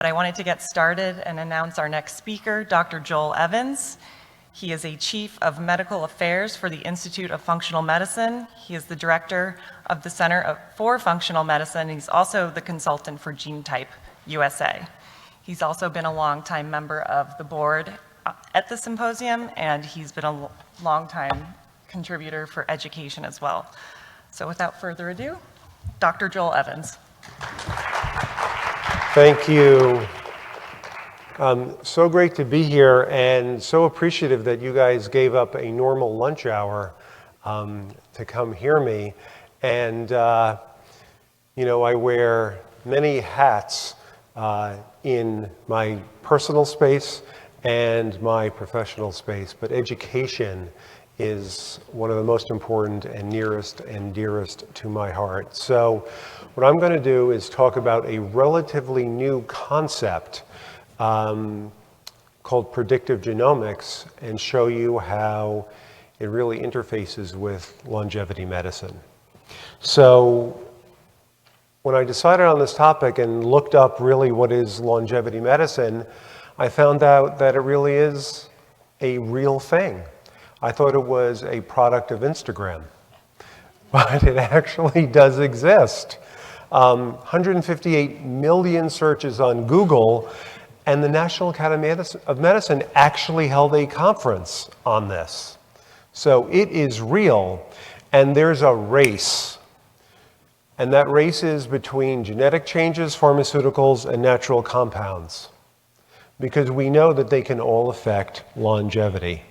But I wanted to get started and announce our next speaker, Dr. Joel Evans. He is a Chief of Medical Affairs for the Institute of Functional Medicine. He is the Director of the Center for Functional Medicine. He's also the consultant for geneType USA. He's also been a longtime member of the board at the Symposium, and he's been a longtime contributor for education as well. So without further ado, Dr. Joel Evans. Thank you. So great to be here and so appreciative that you guys gave up a normal lunch hour to come hear me. And, you know, I wear many hats in my personal space and my professional space, but education is one of the most important and nearest and dearest to my heart. So what I'm going to do is talk about a relatively new concept called predictive genomics and show you how it really interfaces with longevity medicine. So when I decided on this topic and looked up really what is longevity medicine, I found out that it really is a real thing. I thought it was a product of Instagram, but it actually does exist. 158 million searches on Google, and the National Academy of Medicine actually held a conference on this. So it is real, and there's a race. And that race is between genetic changes, pharmaceuticals, and natural compounds, because we know that they can all affect longevity.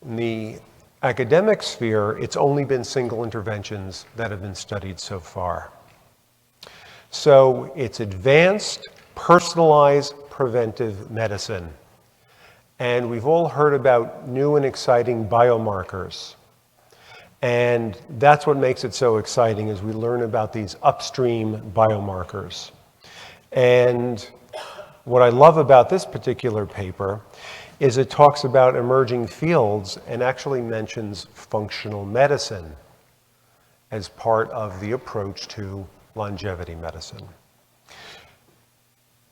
In the academic sphere, it's only been single interventions that have been studied so far. So it's advanced, personalized, preventive medicine. And we've all heard about new and exciting biomarkers. And that's what makes it so exciting, as we learn about these upstream biomarkers. And what I love about this particular paper is it talks about emerging fields and actually mentions functional medicine as part of the approach to longevity medicine.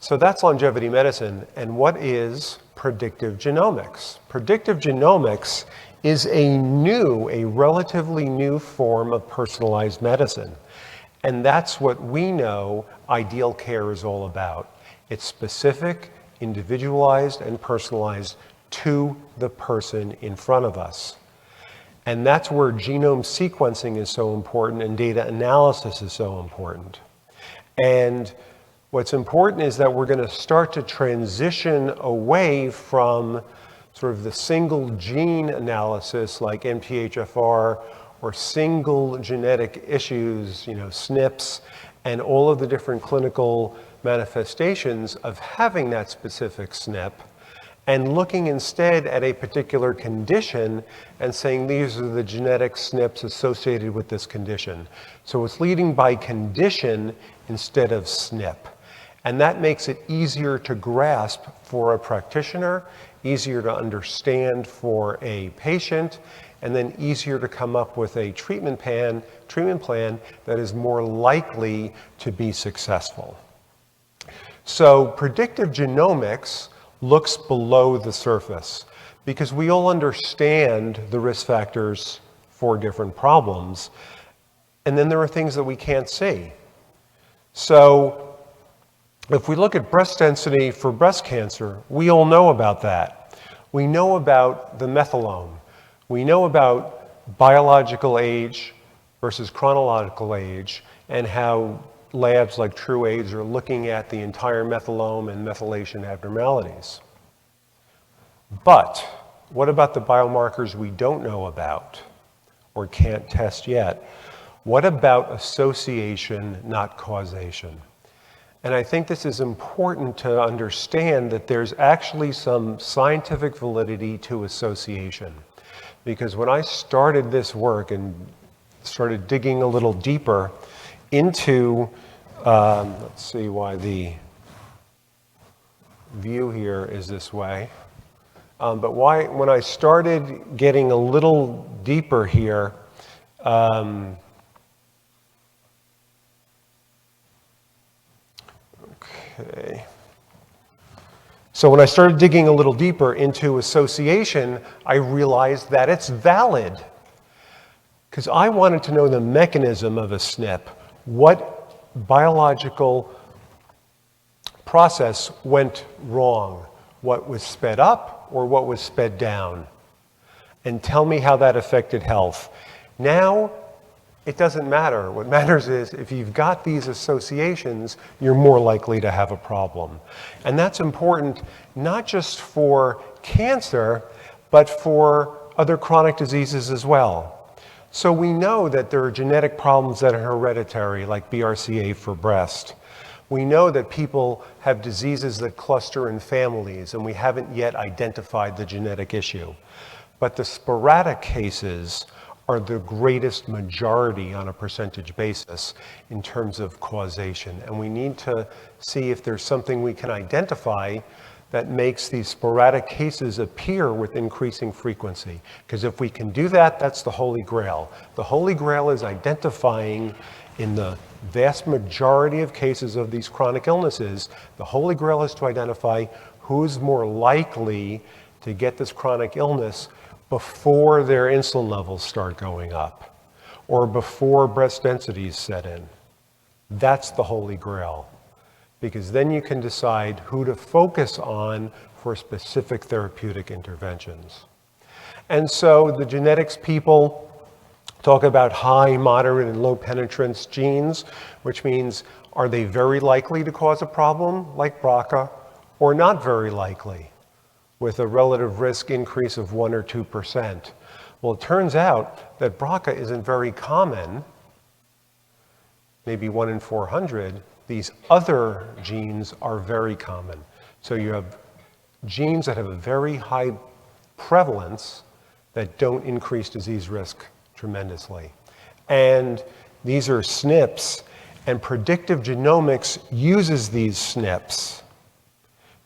So that's longevity medicine. And what is predictive genomics? Predictive genomics is a relatively new form of personalized medicine. And that's what we know ideal care is all about. It's specific, individualized, and personalized to the person in front of us. And that's where genome sequencing is so important and data analysis is so important. And what's important is that we're going to start to transition away from sort of the single gene analysis like MTHFR or single genetic issues, you know, SNPs, and all of the different clinical manifestations of having that specific SNP, and looking instead at a particular condition and saying these are the genetic SNPs associated with this condition. So it's leading by condition instead of SNP. And that makes it easier to grasp for a practitioner, easier to understand for a patient, and then easier to come up with a treatment plan that is more likely to be successful. So predictive genomics looks below the surface because we all understand the risk factors for different problems, and then there are things that we can't see. So if we look at breast density for breast cancer, we all know about that. We know about the methylome. We know about biological age versus chronological age and how labs like TrueAIDS are looking at the entire methylome and methylation abnormalities. But what about the biomarkers we don't know about or can't test yet? What about association, not causation? And I think this is important to understand that there's actually some scientific validity to association. Because when I started this work and started digging a little deeper into, let's see why the view here is this way. But when I started getting a little deeper here, okay. So when I started digging a little deeper into association, I realized that it's valid. Because I wanted to know the mechanism of a SNP. What biological process went wrong? What was sped up or what was sped down? And tell me how that affected health. Now, it doesn't matter. What matters is if you've got these associations, you're more likely to have a problem. And that's important not just for cancer, but for other chronic diseases as well. So we know that there are genetic problems that are hereditary, like BRCA for breast. We know that people have diseases that cluster in families, and we haven't yet identified the genetic issue. But the sporadic cases are the greatest majority on a percentage basis in terms of causation. And we need to see if there's something we can identify that makes these sporadic cases appear with increasing frequency. Because if we can do that, that's the Holy Grail. The Holy Grail is identifying in the vast majority of cases of these chronic illnesses, the Holy Grail is to identify who's more likely to get this chronic illness before their insulin levels start going up or before breast densities set in. That's the Holy Grail, because then you can decide who to focus on for specific therapeutic interventions. And so the genetics people talk about high, moderate, and low penetrance genes, which means are they very likely to cause a problem like BRCA or not very likely, with a relative risk increase of 1 or 2%. Well, it turns out that BRCA isn't very common, maybe 1 in 400. These other genes are very common. So you have genes that have a very high prevalence that don't increase disease risk tremendously. And these are SNPs, and predictive genomics uses these SNPs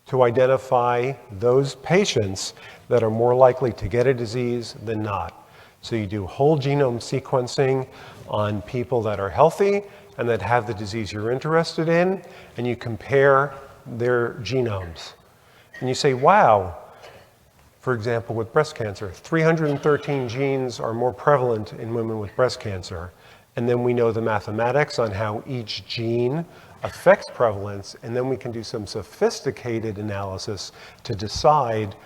to identify those patients that are more likely to get a disease than not. So you do whole genome sequencing on people that are healthy and that have the disease you're interested in, and you compare their genomes. And you say, wow, for example, with breast cancer, 313 genes are more prevalent in women with breast cancer. And then we know the mathematics on how each gene affects prevalence, and then we can do some sophisticated analysis to decide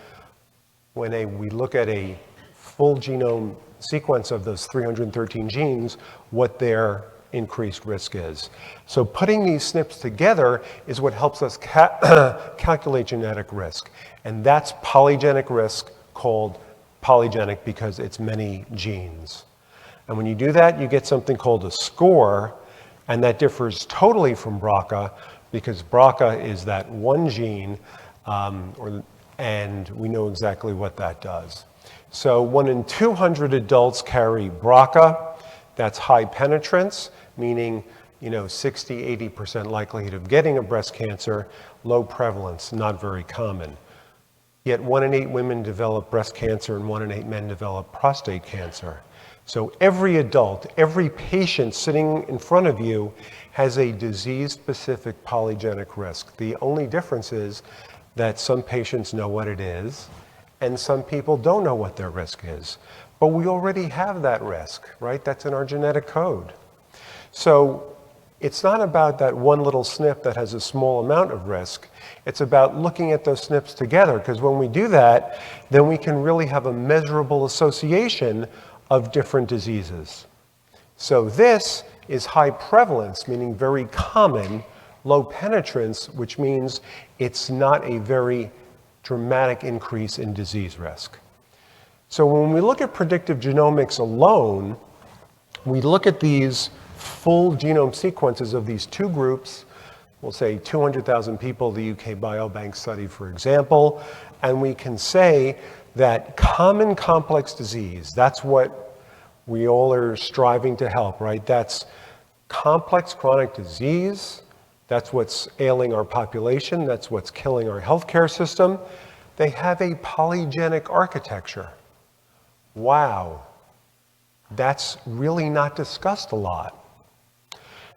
when we look at a full genome sequence of those 313 genes, what their increased risk is. So putting these SNPs together is what helps us calculate genetic risk. And that's polygenic risk, called polygenic because it's many genes. And when you do that, you get something called a score, and that differs totally from BRCA because BRCA is that one gene, and we know exactly what that does. So 1 in 200 adults carry BRCA. That's high penetrance, meaning 60, 80% likelihood of getting a breast cancer, low prevalence, not very common. Yet 1 in 8 women develop breast cancer and 1 in 8 men develop prostate cancer. So every adult, every patient sitting in front of you has a disease-specific polygenic risk. The only difference is that some patients know what it is and some people don't know what their risk is. But we already have that risk, right? That's in our genetic code. So it's not about that one little SNP that has a small amount of risk. It's about looking at those SNPs together, because when we do that, then we can really have a measurable association of different diseases. So this is high prevalence, meaning very common, low penetrance, which means it's not a very dramatic increase in disease risk. So when we look at predictive genomics alone, we look at these full genome sequences of these two groups, we'll say 200,000 people, the UK Biobank study, for example, and we can say that common complex disease, that's what we all are striving to help, right? That's complex chronic disease. That's what's ailing our population. That's what's killing our healthcare system. They have a polygenic architecture. Wow. That's really not discussed a lot.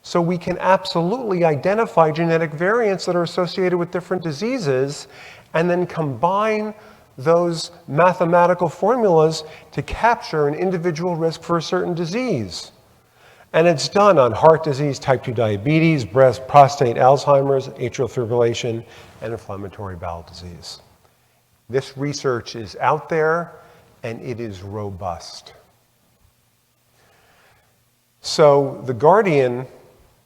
So we can absolutely identify genetic variants that are associated with different diseases, and then combine those mathematical formulas to capture an individual risk for a certain disease. And it's done on heart disease, type 2 diabetes, breast, prostate, Alzheimer's, atrial fibrillation, and inflammatory bowel disease. This research is out there, and it is robust. So The Guardian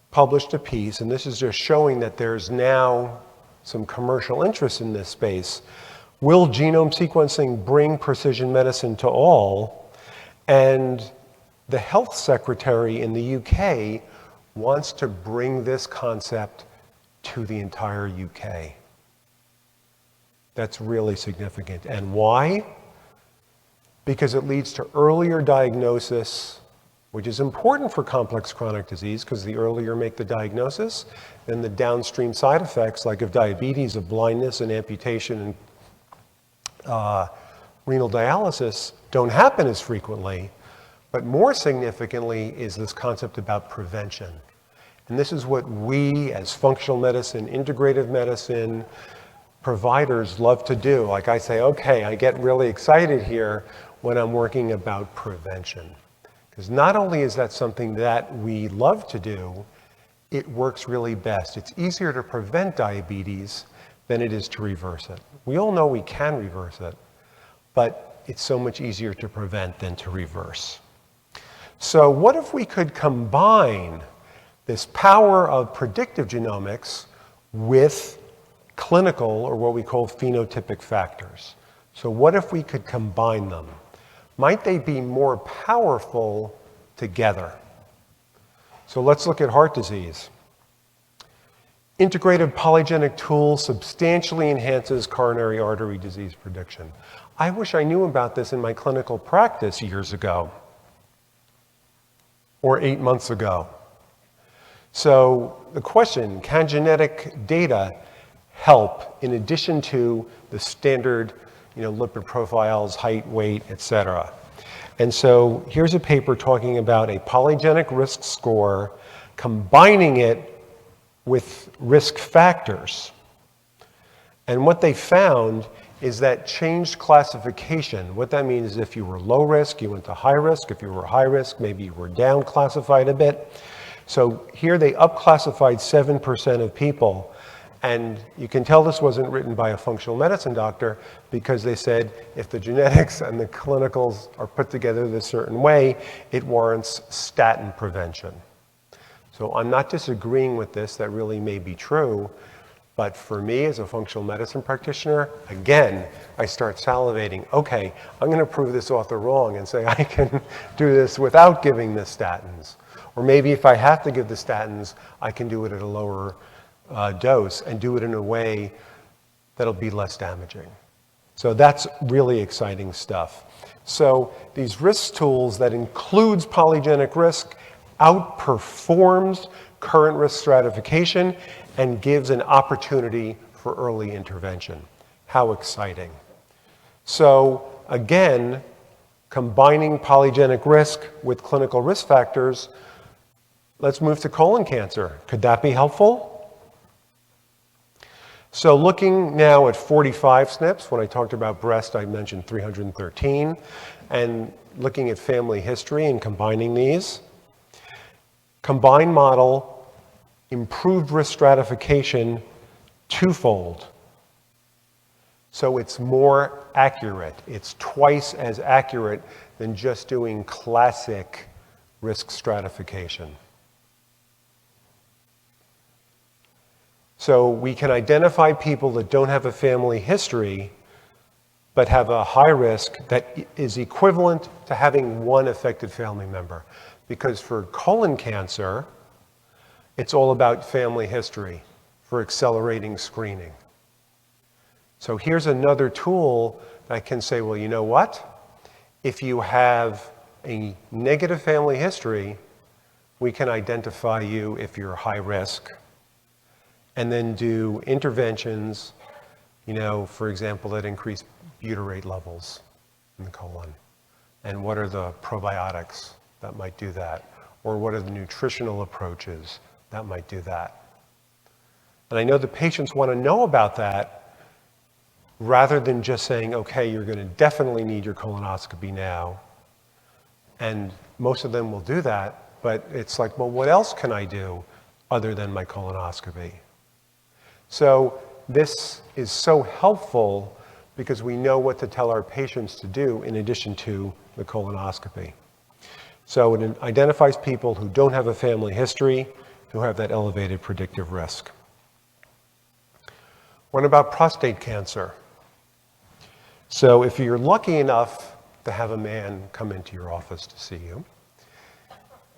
published a piece, and this is just showing that there's now some commercial interest in this space. Will genome sequencing bring precision medicine to all? And the health secretary in the UK wants to bring this concept to the entire UK. That's really significant. And why? Because it leads to earlier diagnosis, which is important for complex chronic disease, because the earlier you make the diagnosis, then the downstream side effects, like of diabetes, of blindness and amputation and renal dialysis, don't happen as frequently. But more significantly is this concept about prevention. And this is what we as functional medicine, integrative medicine providers love to do. Like I say, okay, I get really excited here when I'm working about prevention. Because not only is that something that we love to do, it works really best. It's easier to prevent diabetes than it is to reverse it. We all know we can reverse it, but it's so much easier to prevent than to reverse. So what if we could combine this power of predictive genomics with clinical, or what we call phenotypic factors? So what if we could combine them? Might they be more powerful together? So let's look at heart disease. Integrative polygenic tool substantially enhances coronary artery disease prediction. I wish I knew about this in my clinical practice years ago, or 8 months ago. So the question, can genetic data help in addition to the standard lipid profiles, height, weight, etc.? And so here's a paper talking about a polygenic risk score, combining it with risk factors. And what they found is that changed classification. What that means is if you were low risk, you went to high risk. If you were high risk, maybe you were down classified a bit. So here they up-classified 7% of people. And you can tell this wasn't written by a functional medicine doctor, because they said if the genetics and the clinicals are put together this certain way, it warrants statin prevention. So I'm not disagreeing with this. That really may be true. But for me as a functional medicine practitioner, again, I start salivating. Okay, I'm going to prove this author wrong and say I can do this without giving the statins. Or maybe if I have to give the statins, I can do it at a lower dose and do it in a way that'll be less damaging. So that's really exciting stuff. So these risk tools that includes polygenic risk outperforms current risk stratification and gives an opportunity for early intervention. How exciting. So again, combining polygenic risk with clinical risk factors, let's move to colon cancer. Could that be helpful? So looking now at 45 SNPs, when I talked about breast, I mentioned 313, and looking at family history and combining these. Combined model improved risk stratification twofold. So it's more accurate. It's twice as accurate than just doing classic risk stratification. So we can identify people that don't have a family history, but have a high risk that is equivalent to having one affected family member. Because for colon cancer, it's all about family history for accelerating screening. So here's another tool that can say, well, you know what? If you have a negative family history, we can identify you if you're high risk, and then do interventions, for example, that increase butyrate levels in the colon. And what are the probiotics that might do that? Or what are the nutritional approaches that might do that? And I know the patients want to know about that, rather than just saying, okay, you're going to definitely need your colonoscopy now. And most of them will do that, but it's like, well, what else can I do other than my colonoscopy? So this is so helpful because we know what to tell our patients to do in addition to the colonoscopy. So it identifies people who don't have a family history, who have that elevated predictive risk. What about prostate cancer? So if you're lucky enough to have a man come into your office to see you,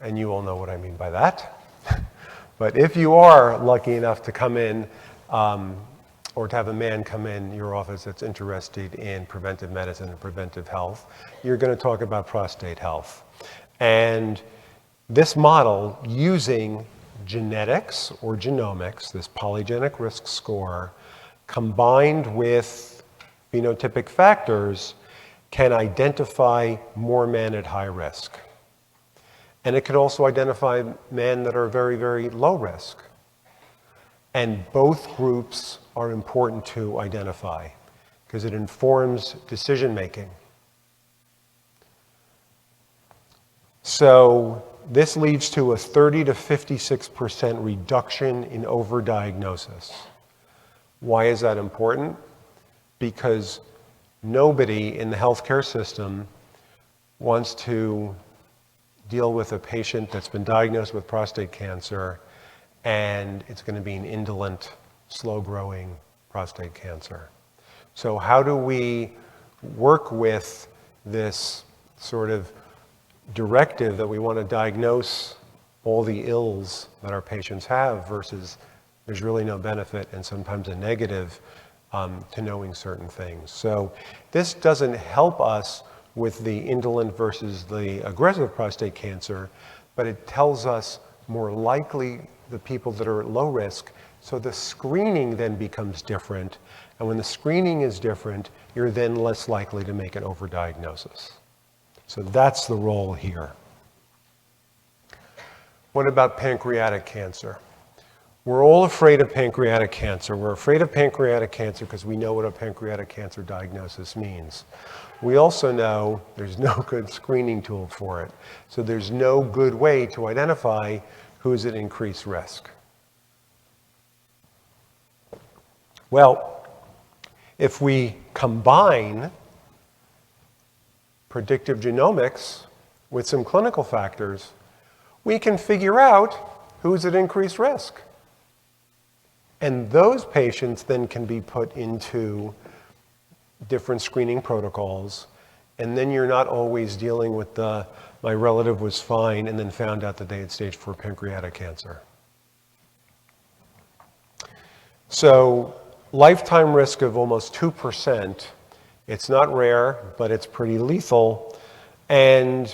and you all know what I mean by that, but if you are lucky enough to come in, or to have a man come in your office that's interested in preventive medicine and preventive health, you're going to talk about prostate health. And this model, using genetics or genomics, this polygenic risk score, combined with phenotypic factors, can identify more men at high risk. And it can also identify men that are very, very low risk. And both groups are important to identify because it informs decision making. So this leads to a 30 to 56% reduction in overdiagnosis. Why is that important? Because nobody in the healthcare system wants to deal with a patient that's been diagnosed with prostate cancer and it's going to be an indolent, slow-growing prostate cancer. So how do we work with this sort of directive that we want to diagnose all the ills that our patients have versus there's really no benefit and sometimes a negative to knowing certain things. So this doesn't help us with the indolent versus the aggressive prostate cancer, but it tells us more likely the people that are at low risk. So the screening then becomes different. And when the screening is different, you're then less likely to make an overdiagnosis. So that's the role here. What about pancreatic cancer? We're all afraid of pancreatic cancer. We're afraid of pancreatic cancer because we know what a pancreatic cancer diagnosis means. We also know there's no good screening tool for it. So there's no good way to identify who's at increased risk. Well, if we combine predictive genomics with some clinical factors, we can figure out who's at increased risk. And those patients then can be put into different screening protocols. And then you're not always dealing with my relative was fine and then found out that they had stage 4 pancreatic cancer. So lifetime risk of almost 2%. It's not rare, but it's pretty lethal. And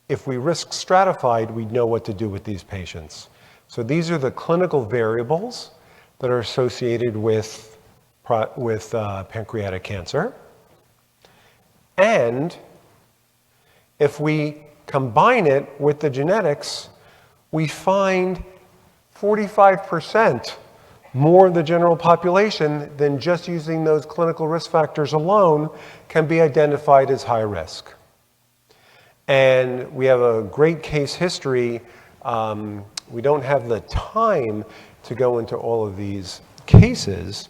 if we risk stratified, we'd know what to do with these patients. So these are the clinical variables that are associated with pancreatic cancer. And if we combine it with the genetics, we find 45% more of the general population than just using those clinical risk factors alone can be identified as high risk. And we have a great case history. We don't have the time to go into all of these cases,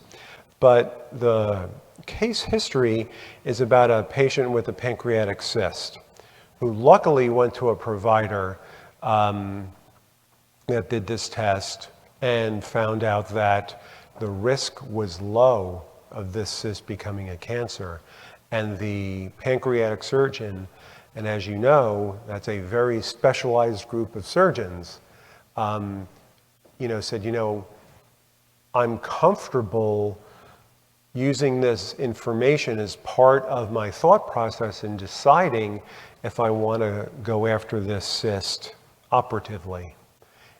but the case history is about a patient with a pancreatic cyst who luckily went to a provider that did this test and found out that the risk was low of this cyst becoming a cancer. And the pancreatic surgeon, and as you know, that's a very specialized group of surgeons, said, I'm comfortable using this information as part of my thought process in deciding if I want to go after this cyst operatively.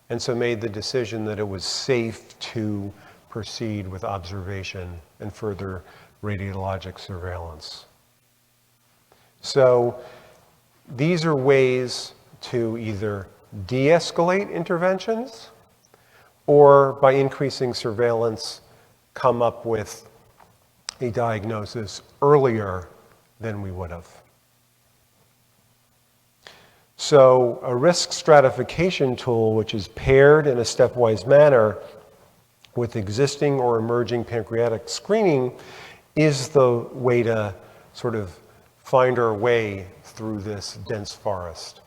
And so made the decision that it was safe to proceed with observation and further radiologic surveillance. So these are ways to either de-escalate interventions or by increasing surveillance, come up with a diagnosis earlier than we would have. So a risk stratification tool, which is paired in a stepwise manner with existing or emerging pancreatic screening, is the way to sort of find our way through this dense forest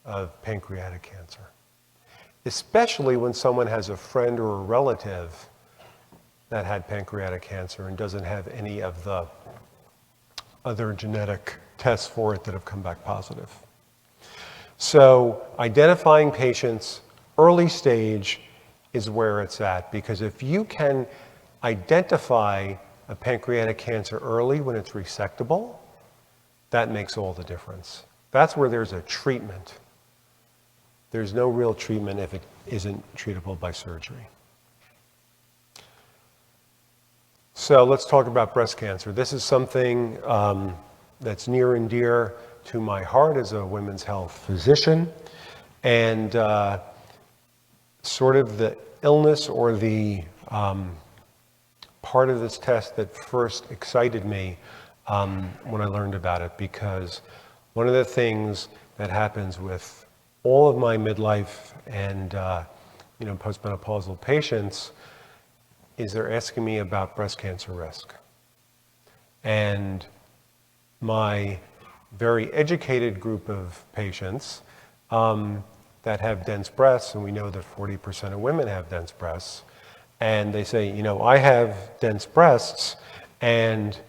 of pancreatic cancer. Especially when someone has a friend or a relative that had pancreatic cancer and doesn't have any of the other genetic tests for it that have come back positive. So identifying patients early stage is where it's at, because if you can identify a pancreatic cancer early when it's resectable, that makes all the difference. That's where there's a treatment. There's no real treatment if it isn't treatable by surgery. So let's talk about breast cancer. This is something that's near and dear to my heart as a women's health physician. And sort of the illness or the part of this test that first excited me when I learned about it, because one of the things that happens with all of my midlife and postmenopausal patients is they're asking me about breast cancer risk. And my very educated group of patients that have dense breasts, and we know that 40% of women have dense breasts, and they say, I have dense breasts, and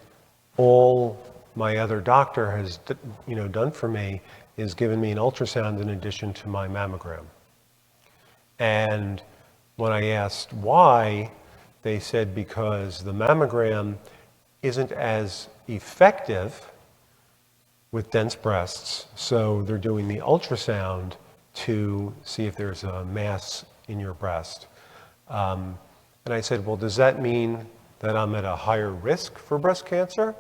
all my other doctor has done for me is given me an ultrasound in addition to my mammogram. And when I asked why, they said because the mammogram isn't as effective with dense breasts, so they're doing the ultrasound to see if there's a mass in your breast. And I said, well, does that mean that I'm at a higher risk for breast cancer?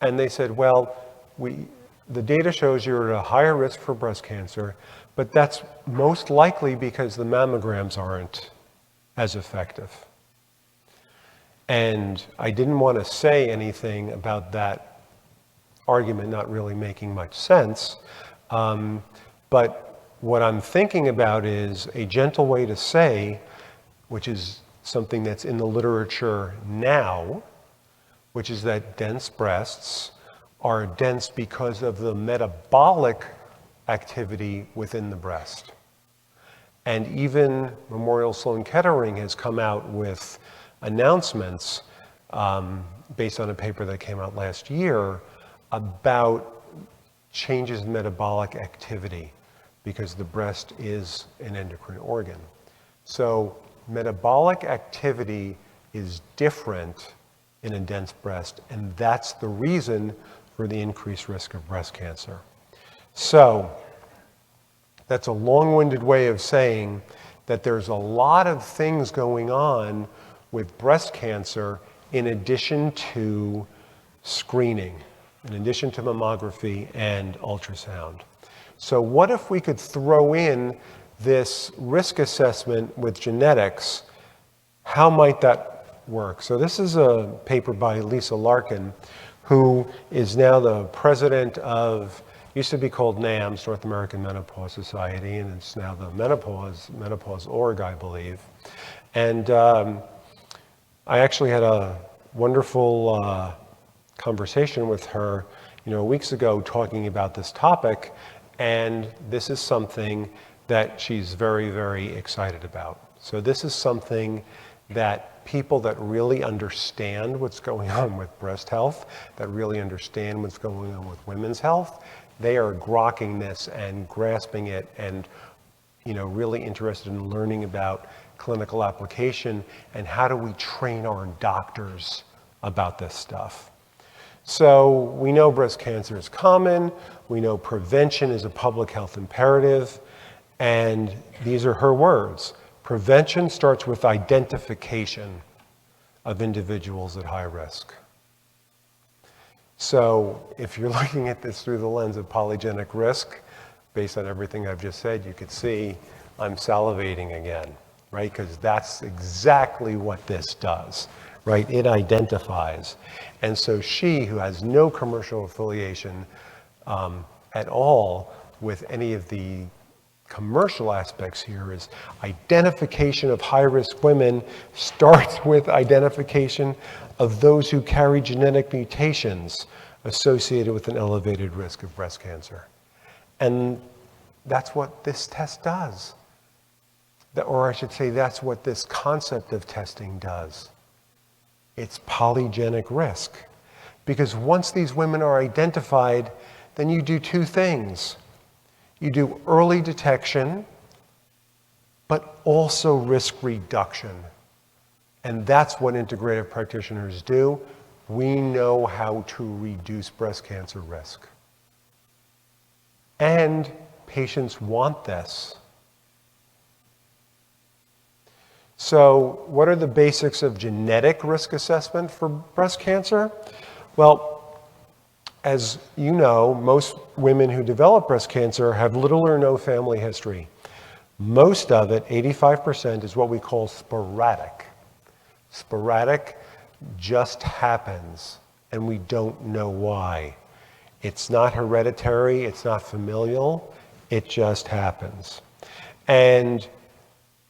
And they said, well, the data shows you're at a higher risk for breast cancer, but that's most likely because the mammograms aren't as effective. And I didn't want to say anything about that argument not really making much sense. But what I'm thinking about is a gentle way to say, which is something that's in the literature now, which is that dense breasts are dense because of the metabolic activity within the breast. And even Memorial Sloan Kettering has come out with announcements based on a paper that came out last year about changes in metabolic activity because the breast is an endocrine organ. So metabolic activity is different in a dense breast, and that's the reason for the increased risk of breast cancer. So that's a long-winded way of saying that there's a lot of things going on with breast cancer in addition to screening, in addition to mammography and ultrasound. So what if we could throw in this risk assessment with genetics? How might that work? So this is a paper by Lisa Larkin, who is now the president of, used to be called NAMS, North American Menopause Society, and it's now the Menopause Org, I believe. And I actually had a wonderful conversation with her, weeks ago talking about this topic, and this is something that she's very, very excited about. So this is something that people that really understand what's going on with breast health, that really understand what's going on with women's health, they are grokking this and grasping it and really interested in learning about clinical application and how do we train our doctors about this stuff. So we know breast cancer is common, we know prevention is a public health imperative, and these are her words. Prevention starts with identification of individuals at high risk. So if you're looking at this through the lens of polygenic risk, based on everything I've just said, you could see I'm salivating again, right? Because that's exactly what this does, right? It identifies. And so she, who has no commercial affiliation at all with any of the commercial aspects here, is identification of high-risk women starts with identification of those who carry genetic mutations associated with an elevated risk of breast cancer. And that's what this test does. Or I should say, that's what this concept of testing does. It's polygenic risk. Because once these women are identified, then you do two things. You do early detection, but also risk reduction. And that's what integrative practitioners do. We know how to reduce breast cancer risk. And patients want this. So what are the basics of genetic risk assessment for breast cancer? Well, as you know, most women who develop breast cancer have little or no family history. Most of it, 85%, is what we call sporadic. Sporadic just happens, and we don't know why. It's not hereditary, it's not familial, it just happens. And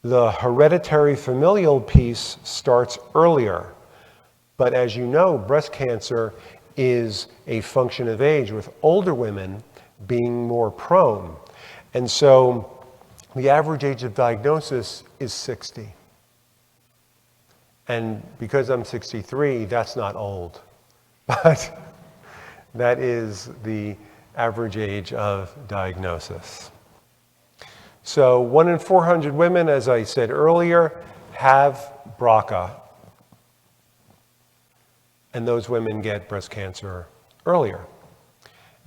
the hereditary familial piece starts earlier. But as you know, breast cancer is a function of age, with older women being more prone. And so the average age of diagnosis is 60. And because I'm 63, that's not old. But that is the average age of diagnosis. So 1 in 400 women, as I said earlier, have BRCA. And those women get breast cancer earlier.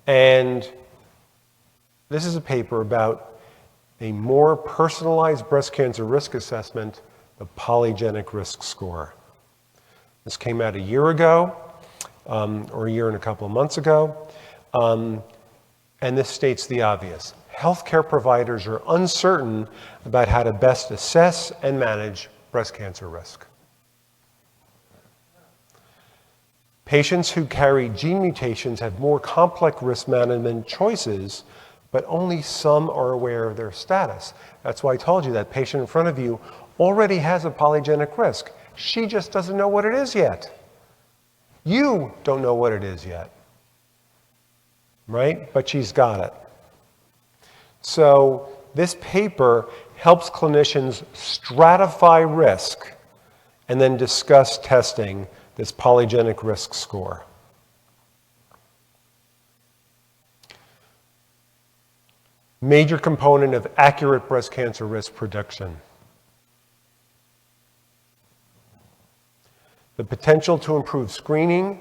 And this is a paper about a more personalized breast cancer risk assessment, the polygenic risk score. This came out a year ago, or a year and a couple of months ago. And this states the obvious. Healthcare providers are uncertain about how to best assess and manage breast cancer risk. Patients who carry gene mutations have more complex risk management choices, but only some are aware of their status. That's why I told you that patient in front of you already has a polygenic risk. She just doesn't know what it is yet. You don't know what it is yet, right? But she's got it. So this paper helps clinicians stratify risk and then discuss testing this polygenic risk score. Major component of accurate breast cancer risk prediction. The potential to improve screening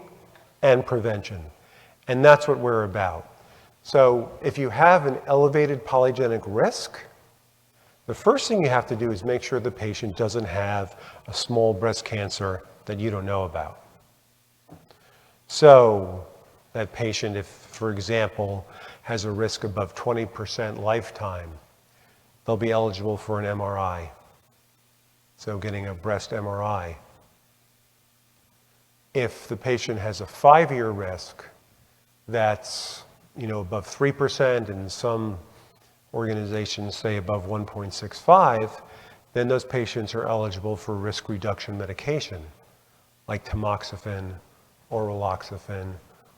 and prevention. And that's what we're about. So if you have an elevated polygenic risk, the first thing you have to do is make sure the patient doesn't have a small breast cancer that you don't know about. So that patient, if, for example, has a risk above 20% lifetime, they'll be eligible for an MRI. So getting a breast MRI. If the patient has a 5-year risk that's above 3%, and some organizations say above 1.65, then those patients are eligible for risk reduction medication, like tamoxifen or raloxifene,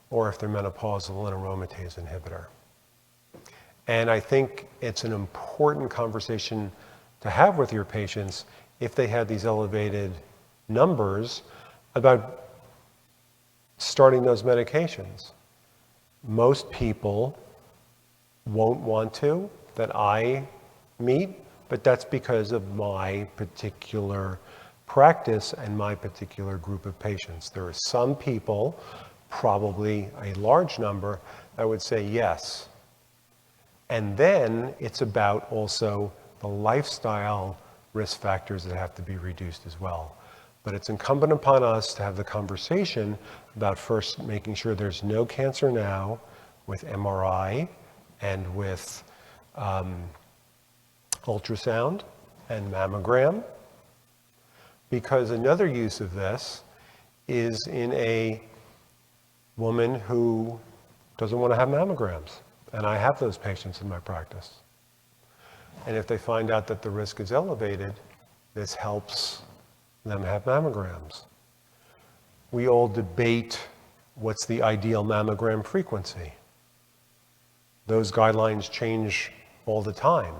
or if they're menopausal, an aromatase inhibitor. And I think it's an important conversation to have with your patients if they have these elevated numbers about starting those medications. Most people won't want to, that I meet, but that's because of my particular practice and my particular group of patients. There are some people, probably a large number, that would say yes. And then it's about also the lifestyle risk factors that have to be reduced as well. But it's incumbent upon us to have the conversation about first making sure there's no cancer now with MRI and with ultrasound and mammogram. Because another use of this is in a woman who doesn't want to have mammograms. And I have those patients in my practice. And if they find out that the risk is elevated, this helps them have mammograms. We all debate what's the ideal mammogram frequency. Those guidelines change all the time.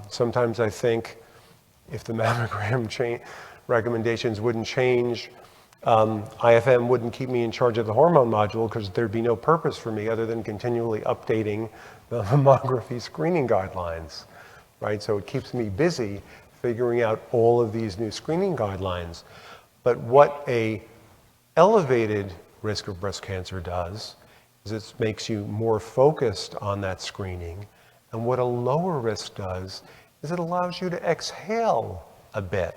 Sometimes I think if the mammogram recommendations wouldn't change, IFM wouldn't keep me in charge of the hormone module because there'd be no purpose for me other than continually updating the mammography screening guidelines, right? So it keeps me busy figuring out all of these new screening guidelines. But what a elevated risk of breast cancer does is it makes you more focused on that screening. And what a lower risk does is it allows you to exhale a bit.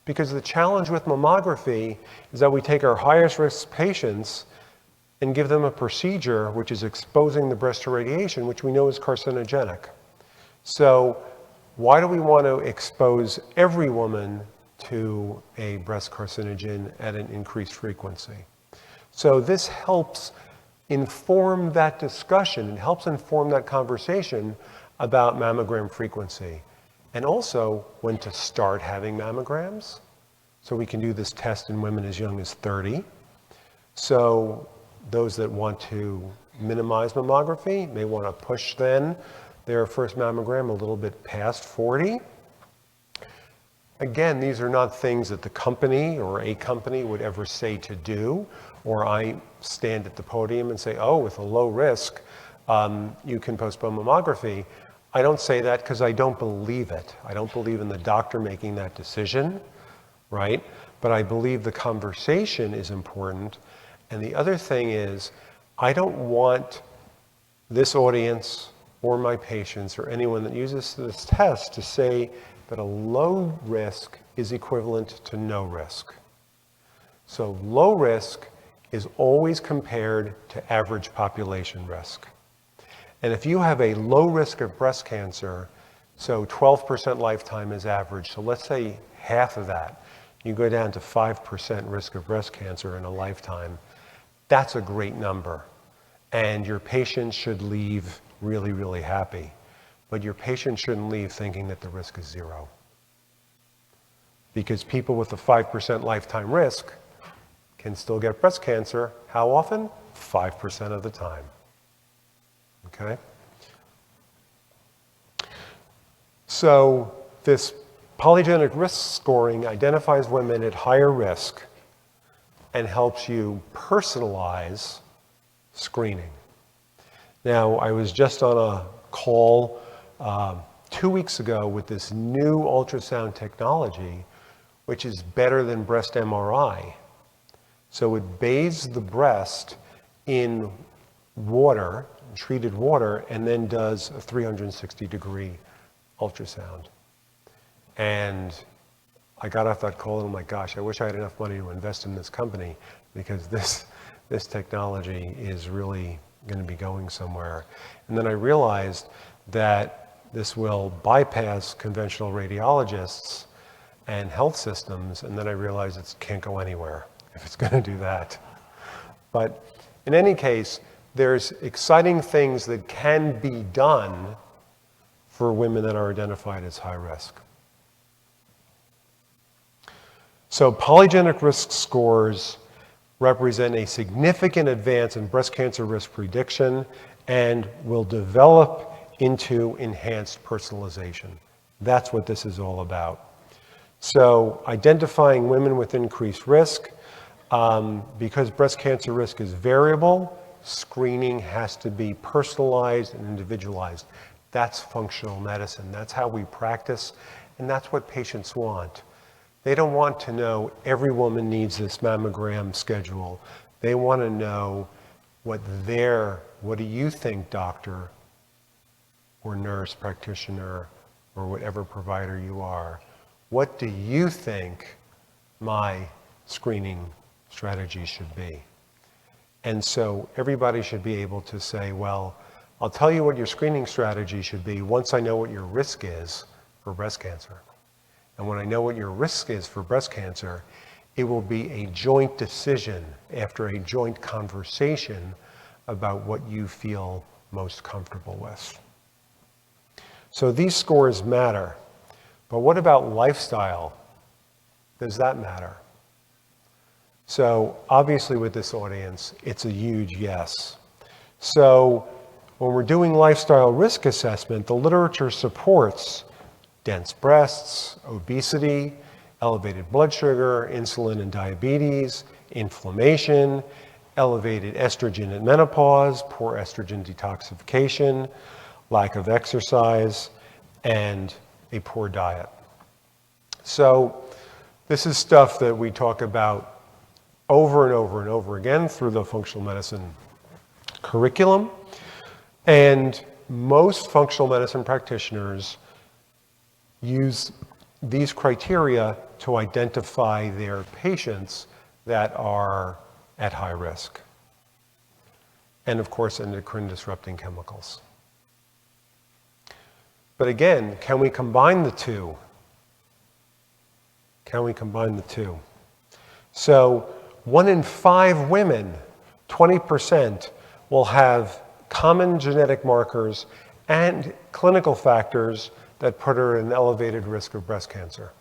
Because the challenge with mammography is that we take our highest risk patients and give them a procedure which is exposing the breast to radiation, which we know is carcinogenic. So why do we want to expose every woman to a breast carcinogen at an increased frequency? So this helps inform that discussion. It helps inform that conversation about mammogram frequency. And also when to start having mammograms. So we can do this test in women as young as 30. So those that want to minimize mammography may want to push then their first mammogram a little bit past 40. Again, these are not things that the company or a company would ever say to do, or I stand at the podium and say, oh, with a low risk, you can postpone mammography. I don't say that because I don't believe it. I don't believe in the doctor making that decision, right? But I believe the conversation is important. And the other thing is, I don't want this audience or my patients or anyone that uses this test to say that a low risk is equivalent to no risk. So low risk is always compared to average population risk. And if you have a low risk of breast cancer, so 12% lifetime is average, so let's say half of that, you go down to 5% risk of breast cancer in a lifetime, that's a great number. And your patient should leave really, really happy. But your patient shouldn't leave thinking that the risk is zero. Because people with a 5% lifetime risk can still get breast cancer. How often? 5% of the time. Okay? So this polygenic risk scoring identifies women at higher risk and helps you personalize screening. Now, I was just on a call 2 weeks ago with this new ultrasound technology, which is better than breast MRI. So it bathes the breast in water, treated water, and then does a 360-degree ultrasound. And I got off that call and I'm like, gosh, I wish I had enough money to invest in this company because this technology is really going to be going somewhere. And then I realized that this will bypass conventional radiologists and health systems, and then I realized it can't go anywhere if it's going to do that. But in any case, there's exciting things that can be done for women that are identified as high risk. So polygenic risk scores represent a significant advance in breast cancer risk prediction and will develop into enhanced personalization. That's what this is all about. So identifying women with increased risk, because breast cancer risk is variable, screening has to be personalized and individualized. That's functional medicine. That's how we practice, and that's what patients want. They don't want to know every woman needs this mammogram schedule. They want to know what do you think, doctor or nurse practitioner or whatever provider you are, what do you think my screening strategy should be? And so everybody should be able to say, well, I'll tell you what your screening strategy should be once I know what your risk is for breast cancer. and when I know what your risk is for breast cancer, it will be a joint decision after a joint conversation about what you feel most comfortable with. So these scores matter, but what about lifestyle? Does that matter? So obviously with this audience, it's a huge yes. So when we're doing lifestyle risk assessment, the literature supports dense breasts, obesity, elevated blood sugar, insulin and diabetes, inflammation, elevated estrogen at menopause, poor estrogen detoxification, lack of exercise, and a poor diet. So this is stuff that we talk about over and over and over again through the functional medicine curriculum. And most functional medicine practitioners use these criteria to identify their patients that are at high risk. And of course, endocrine disrupting chemicals. But again, can we combine the two? Can we combine the two? So 1 in 5 women, 20%, will have common genetic markers and clinical factors that put her at an elevated risk of breast cancer.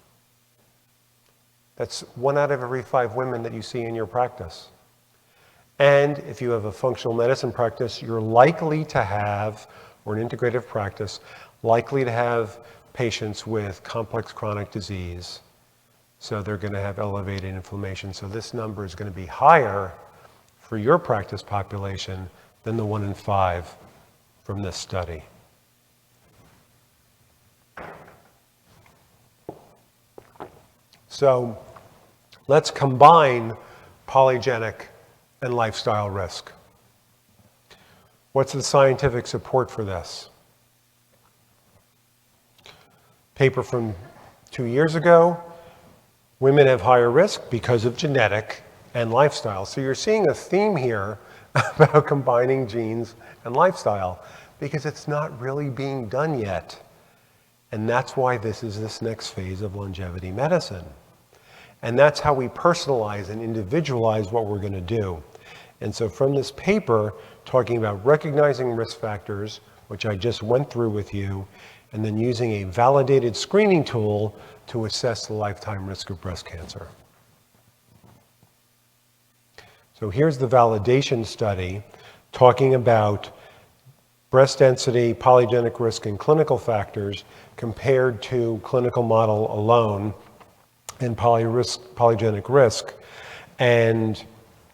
That's 1 out of every 5 women that you see in your practice. And if you have a functional medicine practice, you're likely to have, or an integrative practice, likely to have patients with complex chronic disease. So they're going to have elevated inflammation. So this number is going to be higher for your practice population than the 1 in 5 from this study. So let's combine polygenic and lifestyle risk. What's the scientific support for this? Paper from 2 years ago, women have higher risk because of genetic and lifestyle. So you're seeing a theme here about combining genes and lifestyle because it's not really being done yet. And that's why this is this next phase of longevity medicine. And that's how we personalize and individualize what we're going to do. And so from this paper, talking about recognizing risk factors, which I just went through with you, and then using a validated screening tool to assess the lifetime risk of breast cancer. So here's the validation study talking about breast density, polygenic risk, and clinical factors compared to clinical model alone and polygenic risk. And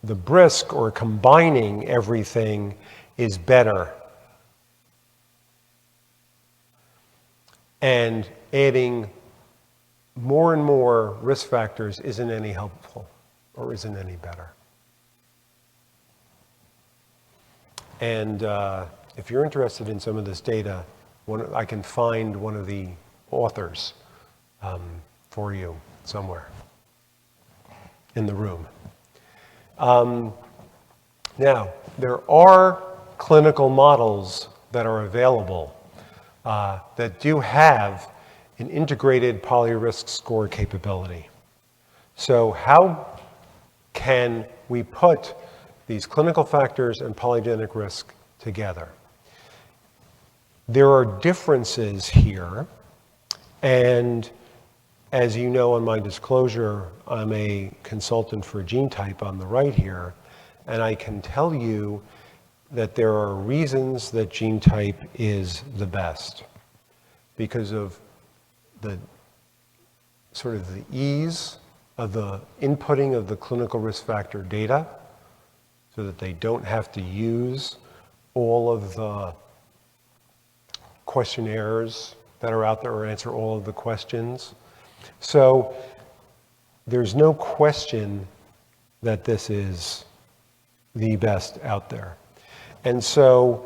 the BRISC, or combining everything, is better. And adding more and more risk factors isn't any helpful or isn't any better. And if you're interested in some of this data, I can find one of the authors for you somewhere in the room. Now, there are clinical models that are available that do have an integrated polyrisk score capability. So how can we put these clinical factors and polygenic risk together? There are differences here, and as you know, on my disclosure, I'm a consultant for geneType on the right here, and I can tell you that there are reasons that geneType is the best because of the sort of the ease of the inputting of the clinical risk factor data so that they don't have to use all of the questionnaires that are out there or answer all of the questions. So there's no question that this is the best out there. And so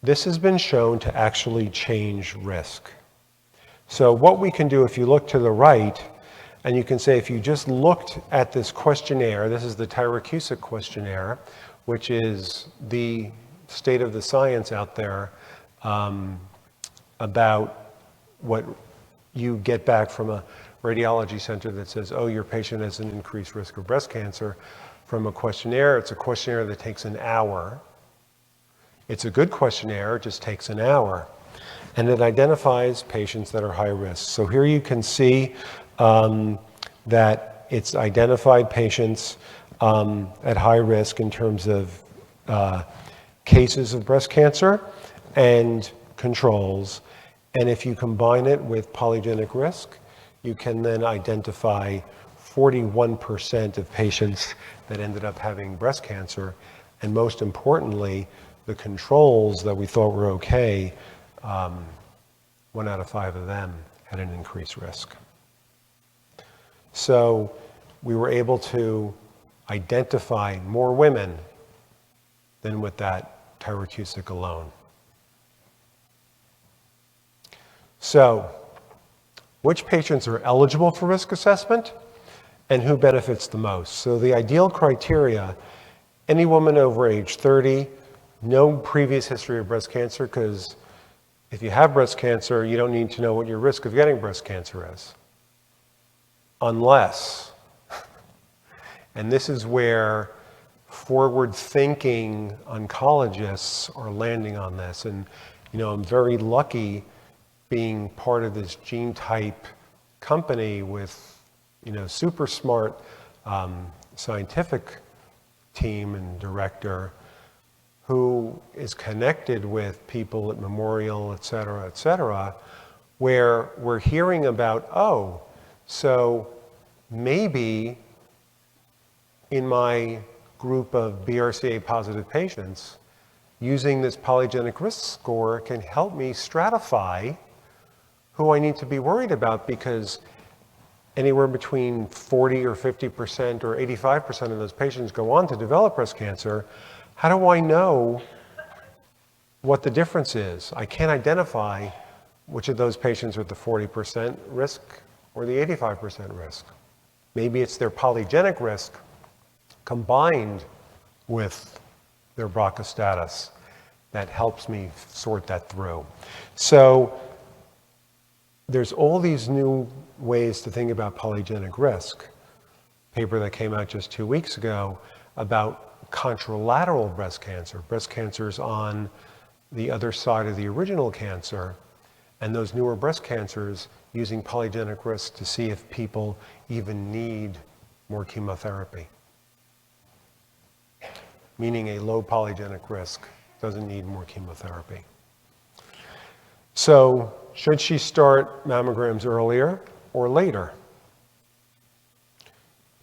this has been shown to actually change risk. So what we can do, if you look to the right, and you can say if you just looked at this questionnaire, this is the Tyrer-Cuzick questionnaire, which is the state of the science out there about what you get back from a radiology center that says, oh, your patient has an increased risk of breast cancer, from a questionnaire. It's a questionnaire that takes an hour. It's a good questionnaire, it just takes an hour. And it identifies patients that are high risk. So here you can see that it's identified patients at high risk in terms of cases of breast cancer and controls. And if you combine it with polygenic risk, you can then identify 41% of patients that ended up having breast cancer. And most importantly, the controls that we thought were okay, 1 out of 5 of them had an increased risk. So we were able to identify more women than with that thyrocusic alone. So, which patients are eligible for risk assessment and who benefits the most? So the ideal criteria, any woman over age 30, no previous history of breast cancer, because if you have breast cancer, you don't need to know what your risk of getting breast cancer is. Unless, and this is where forward-thinking oncologists are landing on this. And, I'm very lucky being part of this geneType company with, super smart scientific team and director who is connected with people at Memorial, et cetera, where we're hearing about, so maybe in my group of BRCA positive patients, using this polygenic risk score can help me stratify who I need to be worried about, because anywhere between 40 or 50% or 85% of those patients go on to develop breast cancer. How do I know what the difference is? I can't identify which of those patients are at the 40% risk or the 85% risk. Maybe it's their polygenic risk combined with their BRCA status that helps me sort that through. So there's all these new ways to think about polygenic risk. Paper that came out just 2 weeks ago about contralateral breast cancer. Breast cancers on the other side of the original cancer, and those newer breast cancers using polygenic risk to see if people even need more chemotherapy. Meaning a low polygenic risk doesn't need more chemotherapy. So, should she start mammograms earlier or later?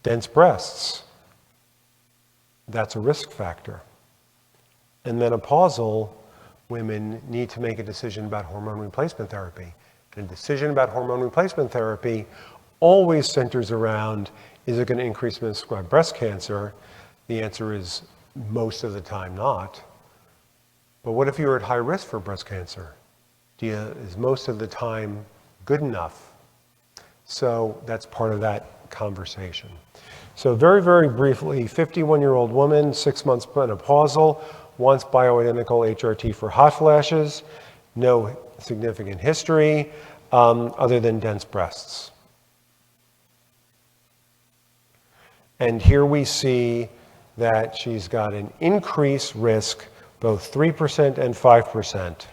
Dense breasts, that's a risk factor. And menopausal women need to make a decision about hormone replacement therapy. And a decision about hormone replacement therapy always centers around, is it going to increase misdescribed breast cancer? The answer is most of the time not. But what if you're at high risk for breast cancer? Is most of the time good enough? So that's part of that conversation. So very, very briefly, 51-year-old woman, 6 months menopausal, wants bioidentical HRT for hot flashes, no significant history other than dense breasts. And here we see that she's got an increased risk, both 3% and 5%.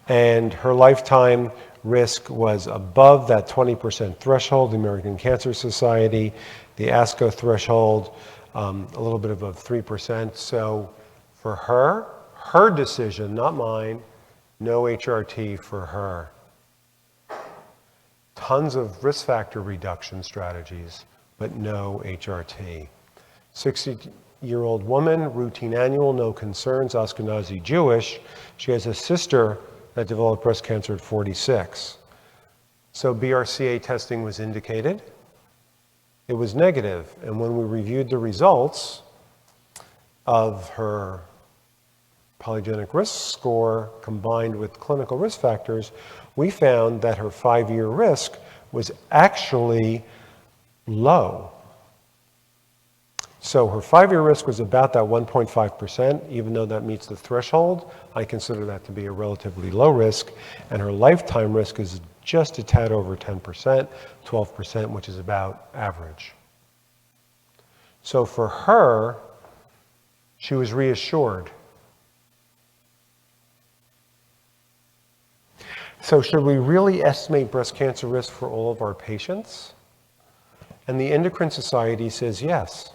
And her lifetime risk was above that 20% threshold, the American Cancer Society, the ASCO threshold, a little bit above 3%. So for her decision, not mine, no HRT for her. Tons of risk factor reduction strategies, but no HRT. 60-year-old woman, routine annual, no concerns, Ashkenazi Jewish. She has a sister that developed breast cancer at 46. So BRCA testing was indicated. It was negative. And when we reviewed the results of her polygenic risk score combined with clinical risk factors, we found that her 5-year risk was actually low. So her 5-year risk was about that 1.5%, even though that meets the threshold. I consider that to be a relatively low risk, and her lifetime risk is just a tad over 10%, 12%, which is about average. So for her, she was reassured. So should we really estimate breast cancer risk for all of our patients? And the Endocrine Society says yes.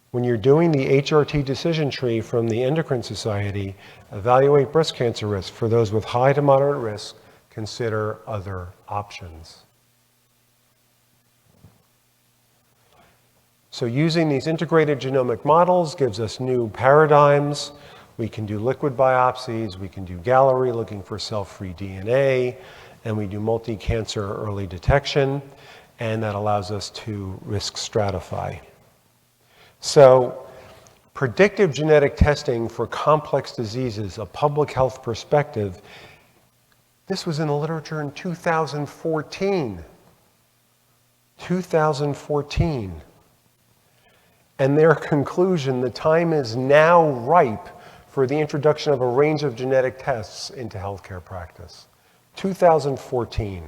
When you're doing the HRT decision tree from the Endocrine Society, evaluate breast cancer risk. For those with high to moderate risk, consider other options. So using these integrated genomic models gives us new paradigms. We can do liquid biopsies, we can do Gallery looking for cell-free DNA, and we do multi-cancer early detection, and that allows us to risk stratify. So predictive genetic testing for complex diseases, a public health perspective, this was in the literature in 2014. 2014. And their conclusion, the time is now ripe for the introduction of a range of genetic tests into healthcare practice. 2014.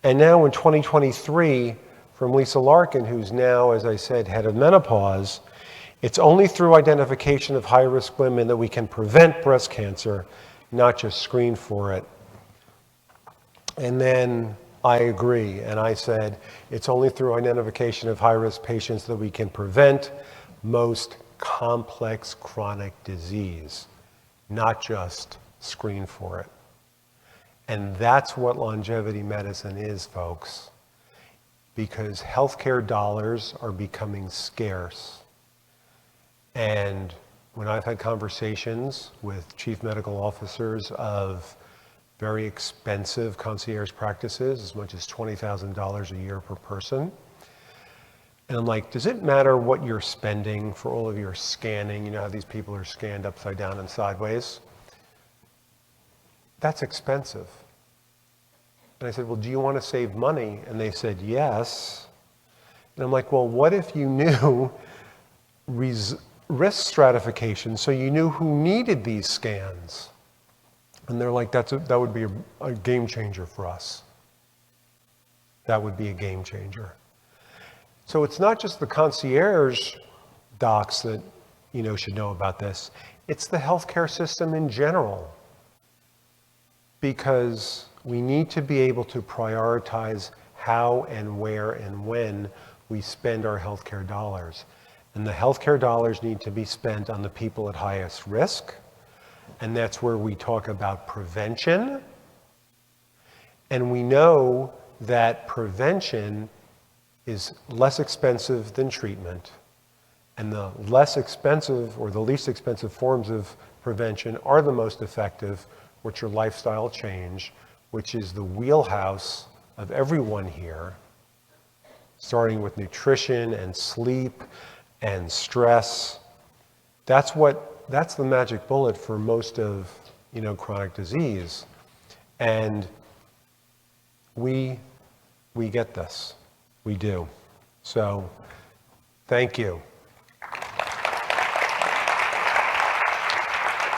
And now in 2023, from Lisa Larkin, who's now, as I said, head of menopause, it's only through identification of high-risk women that we can prevent breast cancer, not just screen for it. And then I agree, and I said, it's only through identification of high-risk patients that we can prevent most complex chronic disease, not just screen for it. And that's what longevity medicine is, folks, because healthcare dollars are becoming scarce. And when I've had conversations with chief medical officers of very expensive concierge practices, as much as $20,000 a year per person, and I'm like, does it matter what you're spending for all of your scanning? You know how these people are scanned upside down and sideways? That's expensive. And I said, well, do you want to save money? And they said, yes. And I'm like, well, what if you knew risk stratification, so you knew who needed these scans? And they're like, that would be a game changer for us. That would be a game changer. So it's not just the concierge docs that should know about this. It's the healthcare system in general. Because we need to be able to prioritize how and where and when we spend our healthcare dollars. And the healthcare dollars need to be spent on the people at highest risk. And that's where we talk about prevention. And we know that prevention is less expensive than treatment. And the less expensive or the least expensive forms of prevention are the most effective, which are lifestyle change, which is the wheelhouse of everyone here, starting with nutrition and sleep and stress. That's the magic bullet for most of chronic disease. And we get this. We do. So thank you.